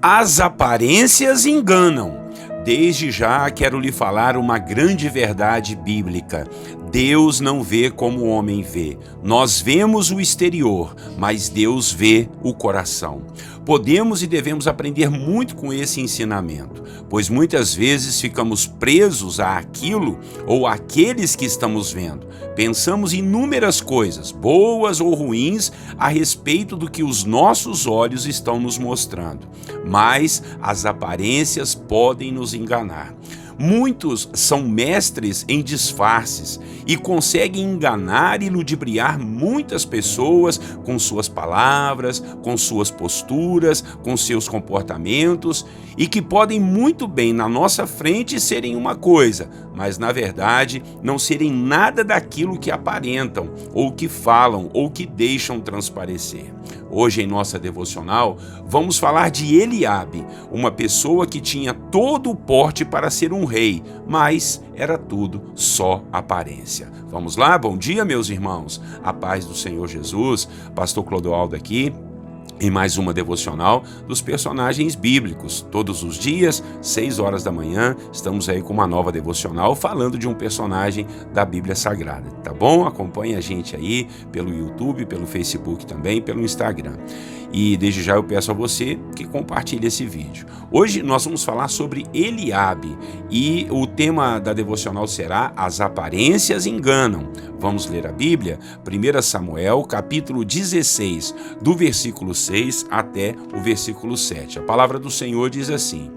As aparências enganam. Desde já quero lhe falar uma grande verdade bíblica. Deus não vê como o homem vê. Nós vemos o exterior, mas Deus vê o coração. Podemos e devemos aprender muito com esse ensinamento, pois muitas vezes ficamos presos àquilo ou àqueles que estamos vendo. Pensamos inúmeras coisas, boas ou ruins, a respeito do que os nossos olhos estão nos mostrando. Mas as aparências podem nos enganar. Muitos são mestres em disfarces e conseguem enganar e ludibriar muitas pessoas com suas palavras, com suas posturas, com seus comportamentos e que podem muito bem na nossa frente serem uma coisa, mas na verdade não serem nada daquilo que aparentam, ou que falam, ou que deixam transparecer. Hoje em nossa devocional vamos falar de Eliabe, uma pessoa que tinha todo o porte para ser um rei, mas era tudo só aparência. Vamos lá? Bom dia, meus irmãos. A paz do Senhor Jesus. Pastor Clodoaldo aqui. Em mais uma devocional dos personagens bíblicos. Todos os dias, 6 horas da manhã, estamos aí com uma nova devocional falando de um personagem da Bíblia Sagrada, tá bom? Acompanhe a gente aí pelo YouTube, pelo Facebook também, pelo Instagram. E desde já eu peço a você que compartilhe esse vídeo. Hoje nós vamos falar sobre Eliabe e o tema da devocional será As aparências enganam. Vamos ler a Bíblia? 1 Samuel, capítulo 16, do versículo 6 até o versículo 7. A palavra do Senhor diz assim: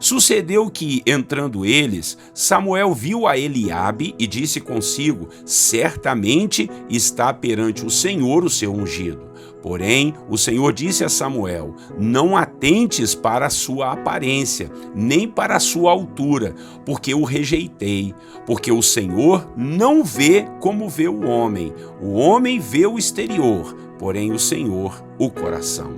Sucedeu que, entrando eles, Samuel viu a Eliabe e disse consigo: certamente está perante o Senhor o seu ungido. Porém, o Senhor disse a Samuel: não atentes para a sua aparência, nem para a sua altura, porque o rejeitei. Porque o Senhor não vê como vê o homem vê o exterior, porém o Senhor o coração.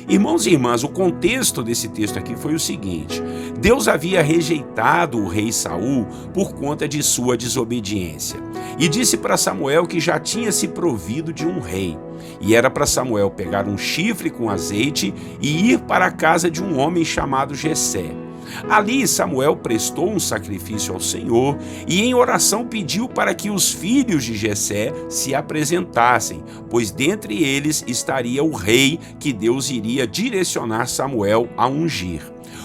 Irmãos e irmãs, o contexto desse texto aqui foi o seguinte: Deus havia rejeitado o rei Saul por conta de sua desobediência e disse para Samuel que já tinha se provido de um rei. E era para Samuel pegar um chifre com azeite e ir para a casa de um homem chamado Jessé. Ali Samuel prestou um sacrifício ao Senhor e em oração pediu para que os filhos de Jessé se apresentassem, pois dentre eles estaria o rei que Deus iria direcionar Samuel a ungir.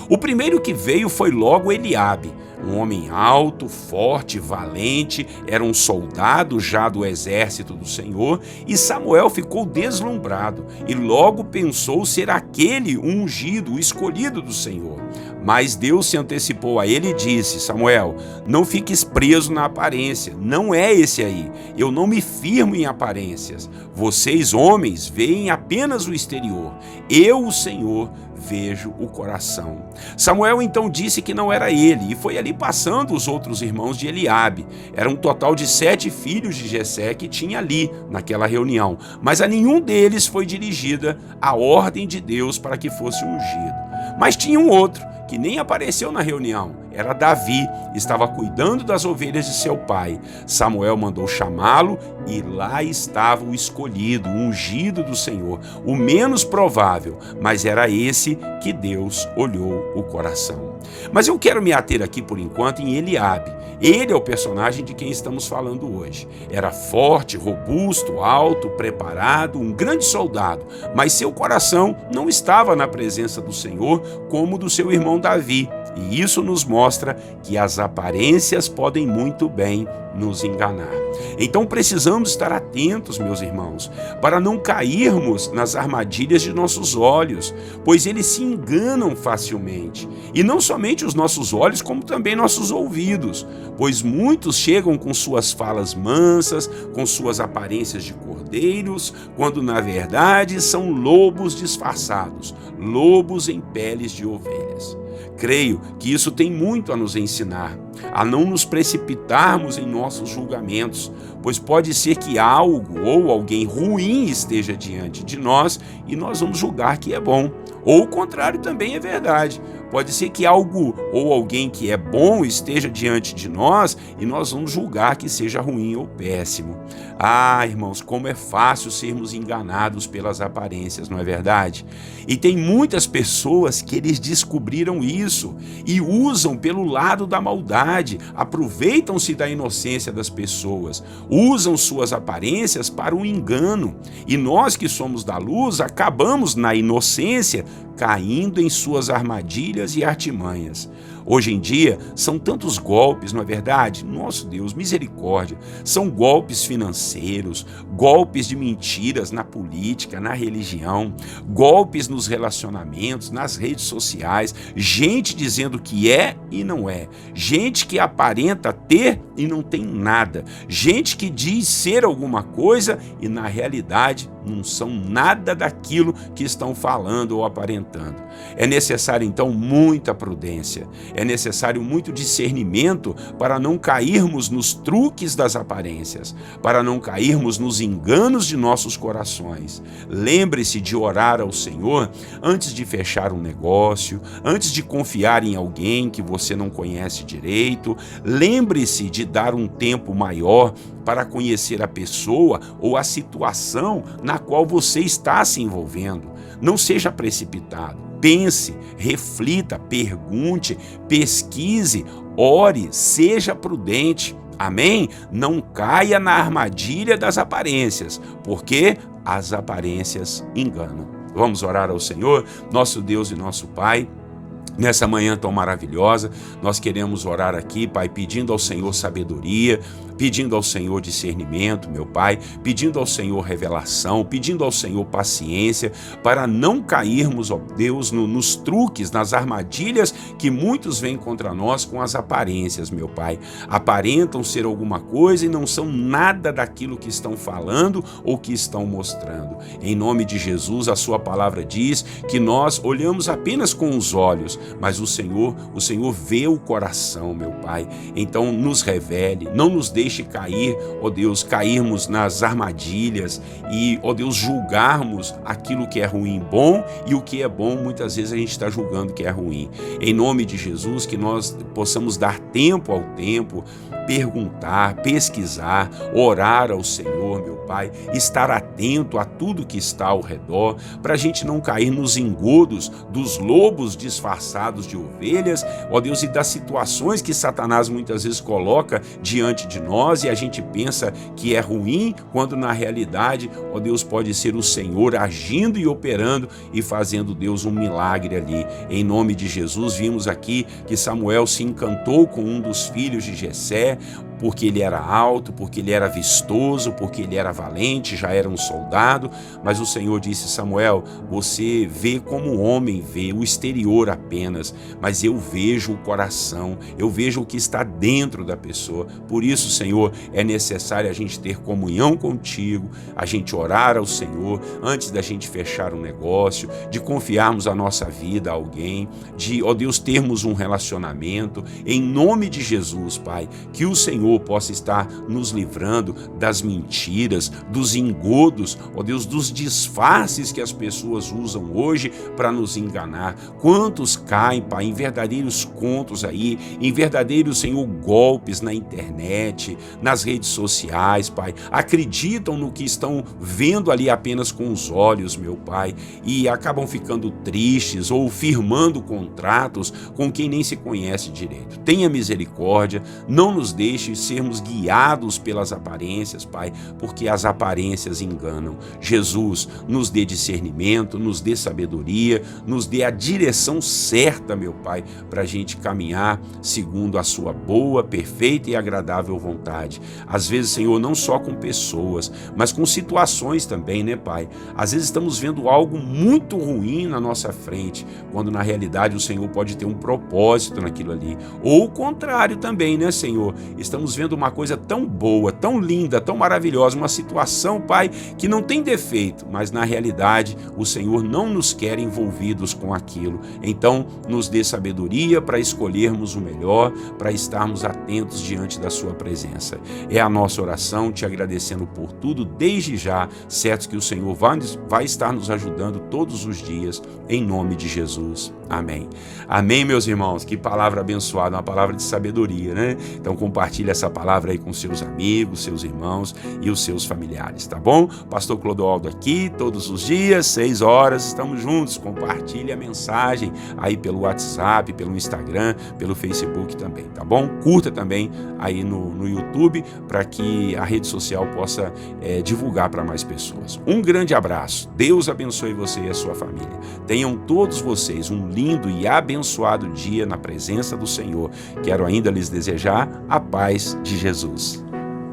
O primeiro que veio foi logo Eliabe, um homem alto, forte, valente, era um soldado já do exército do Senhor, e Samuel ficou deslumbrado e logo pensou ser aquele ungido, o escolhido do Senhor. Mas Deus se antecipou a ele e disse: Samuel, não fiques preso na aparência, não é esse aí, eu não me firmo em aparências. Vocês, homens, veem apenas o exterior, eu, o Senhor, vejo o coração. Samuel então disse que não era ele e foi ali passando os outros irmãos de Eliabe. Era um total de 7 filhos de Jessé que tinha ali naquela reunião, mas a nenhum deles foi dirigida a ordem de Deus para que fosse ungido. Mas tinha um outro que nem apareceu na reunião. Era Davi, estava cuidando das ovelhas de seu pai. Samuel mandou chamá-lo e lá estava o escolhido, o ungido do Senhor, o menos provável, mas era esse que Deus olhou o coração. Mas eu quero me ater aqui por enquanto em Eliabe. Ele é o personagem de quem estamos falando hoje. Era forte, robusto, alto, preparado, um grande soldado, mas seu coração não estava na presença do Senhor como do seu irmão Davi. E isso nos mostra que as aparências podem muito bem nos enganar. Então precisamos estar atentos, meus irmãos, para não cairmos nas armadilhas de nossos olhos, pois eles se enganam facilmente. E não somente os nossos olhos, como também nossos ouvidos, pois muitos chegam com suas falas mansas, com suas aparências de cordeiros, quando na verdade são lobos disfarçados, lobos em peles de ovelhas. Creio que isso tem muito a nos ensinar, a não nos precipitarmos em nossos julgamentos, pois pode ser que algo ou alguém ruim esteja diante de nós e nós vamos julgar que é bom. Ou o contrário também é verdade. Pode ser que algo ou alguém que é bom esteja diante de nós e nós vamos julgar que seja ruim ou péssimo. Ah, irmãos, como é fácil sermos enganados pelas aparências, não é verdade? E tem muitas pessoas que eles descobriram isso e usam pelo lado da maldade, aproveitam-se da inocência das pessoas, usam suas aparências para o engano. E nós que somos da luz acabamos na inocência caindo em suas armadilhas e artimanhas. Hoje em dia, são tantos golpes, não é verdade? Nosso Deus, misericórdia. São golpes financeiros, golpes de mentiras na política, na religião, golpes nos relacionamentos, nas redes sociais, gente dizendo que é e não é, gente que aparenta ter e não tem nada, gente que diz ser alguma coisa e na realidade não são nada daquilo que estão falando ou aparentando. É necessário então muita prudência, é necessário muito discernimento para não cairmos nos truques das aparências, para não cairmos nos enganos de nossos corações. Lembre-se de orar ao Senhor antes de fechar um negócio, antes de confiar em alguém que você não conhece direito. Lembre-se de dar um tempo maior para conhecer a pessoa ou a situação na qual você está se envolvendo. Não seja precipitado. Pense, reflita, pergunte, pesquise, ore, seja prudente. Amém? Não caia na armadilha das aparências, porque as aparências enganam. Vamos orar ao Senhor, nosso Deus e nosso Pai. Nessa manhã tão maravilhosa, nós queremos orar aqui, Pai, pedindo ao Senhor sabedoria, pedindo ao Senhor discernimento, meu Pai, pedindo ao Senhor revelação, pedindo ao Senhor paciência, para não cairmos, ó Deus, nos truques, nas armadilhas que muitos vêm contra nós com as aparências, meu Pai. Aparentam ser alguma coisa e não são nada daquilo que estão falando ou que estão mostrando. Em nome de Jesus, a sua palavra diz que nós olhamos apenas com os olhos, mas o Senhor vê o coração, meu Pai. Então nos revele, não nos deixe cair, ó Deus, cairmos nas armadilhas e, ó Deus, julgarmos aquilo que é ruim bom e o que é bom muitas vezes a gente está julgando que é ruim. Em nome de Jesus, que nós possamos dar tempo ao tempo, perguntar, pesquisar, orar ao Senhor, meu Pai, estar atento a tudo que está ao redor, para a gente não cair nos engodos dos lobos disfarçados de ovelhas, ó Deus, e das situações que Satanás muitas vezes coloca diante de nós e a gente pensa que é ruim, quando na realidade, ó Deus, pode ser o Senhor agindo e operando e fazendo, Deus, um milagre ali. Em nome de Jesus, vimos aqui que Samuel se encantou com um dos filhos de Jessé, porque ele era alto, porque ele era vistoso, porque ele era valente, já era um soldado, mas o Senhor disse: Samuel, você vê como o homem vê, o exterior apenas, mas eu vejo o coração, eu vejo o que está dentro da pessoa. Por isso, Senhor, é necessário a gente ter comunhão contigo, a gente orar ao Senhor antes da gente fechar um negócio, de confiarmos a nossa vida a alguém, de, ó Deus, termos um relacionamento. Em nome de Jesus, Pai, que o Senhor possa estar nos livrando das mentiras, dos engodos, ó Deus, dos disfarces que as pessoas usam hoje para nos enganar. Quantos caem, Pai, em verdadeiros contos aí, em verdadeiros, Senhor, golpes na internet, nas redes sociais, Pai, acreditam no que estão vendo ali apenas com os olhos, meu Pai, e acabam ficando tristes ou firmando contratos com quem nem se conhece direito. Tenha misericórdia, não nos deixe sermos guiados pelas aparências, Pai, porque as aparências enganam. Jesus, nos dê discernimento, nos dê sabedoria, nos dê a direção certa, meu Pai, para a gente caminhar segundo a sua boa, perfeita e agradável vontade. Às vezes, Senhor, não só com pessoas, mas com situações também, né, Pai? Às vezes estamos vendo algo muito ruim na nossa frente, quando na realidade o Senhor pode ter um propósito naquilo ali. Ou o contrário também, né, Senhor? Estamos estamos vendo uma coisa tão boa, tão linda, tão maravilhosa, uma situação, Pai, que não tem defeito, mas na realidade o Senhor não nos quer envolvidos com aquilo. Então, nos dê sabedoria para escolhermos o melhor, para estarmos atentos diante da sua presença. É a nossa oração, te agradecendo por tudo desde já, certo que o Senhor vai estar nos ajudando todos os dias, em nome de Jesus. Amém. Amém, meus irmãos. Que palavra abençoada, uma palavra de sabedoria, né? Então compartilhe essa palavra aí com seus amigos, seus irmãos e os seus familiares, tá bom? Pastor Clodoaldo aqui, todos os dias, 6 horas, estamos juntos. Compartilhe a mensagem aí pelo WhatsApp, pelo Instagram, pelo Facebook também, tá bom? Curta também aí no YouTube, para que a rede social possa divulgar para mais pessoas. Um grande abraço. Deus abençoe você e a sua família. Tenham todos vocês um lindo e abençoado dia na presença do Senhor. Quero ainda lhes desejar a paz de Jesus.